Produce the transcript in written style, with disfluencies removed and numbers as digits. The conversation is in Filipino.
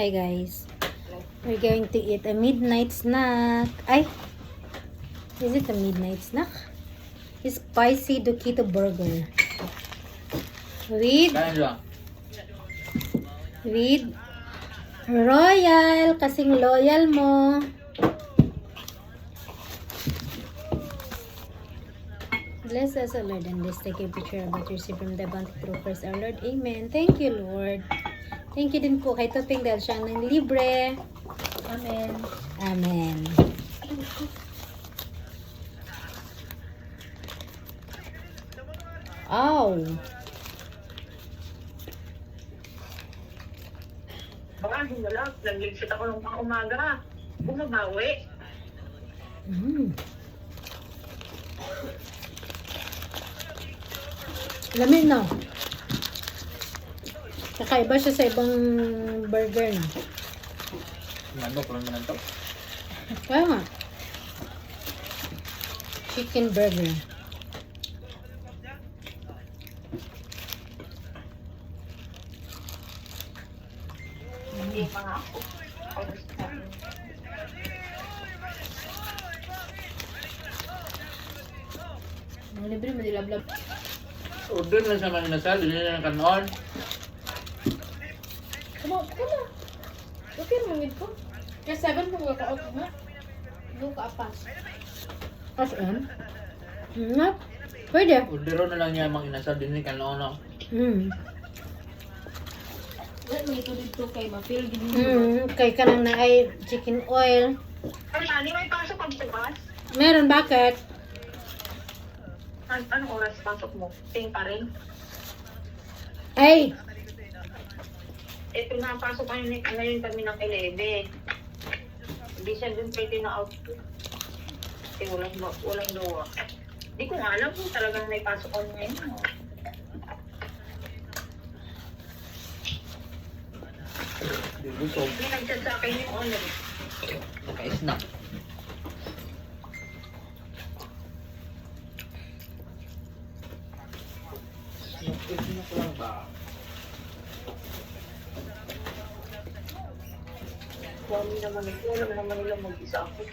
Hi guys, we're going to eat a midnight snack. Ay, is it a midnight snack? It's spicy Dokito burger with Royal, kasing loyal mo. Bless us, O Lord, and let's take a picture about your receive from the bounty through Christ our Lord. Amen. Thank you, Lord. Thank you din po kay Topeng dahil siya nang libre. Amen. Amen. Ow. Baka wala. Nag-exit ako nung pang umaga. Bumabawi. Lamig na. Kakaiba siya sa ibang burger na. Manok lang naman to. Kaya nga. Chicken burger. Hindi pa nga ako. Ang libre mo dilablab. Order lang sa mga nasal, hindi na kanon. Kuma na. Okay naman ko. Kaya 7 kung workout na. Doon ka apas. SM? Nga. Pwede. Ordero na lang niya mga inasal, hindi kanon. No? Wala mo ito dito kay ma-feel din mo. Kay ka nang na ay chicken oil. Ay, Ani, may pasok ang bukas. Meron, bakit? Anong oras pasok mo? Same pa rin? Ay! Ito na, pasok ngayon kami ng 11. Hindi siya dun pwede na out. Kasi walang luwa. Hindi ko nga alam kung talagang may pasok ako ngayon. Di busog. Hindi nag-chat sa akin yung ano. Naka-snack. Snack lang ba? Wala naman nila mag-isa ako.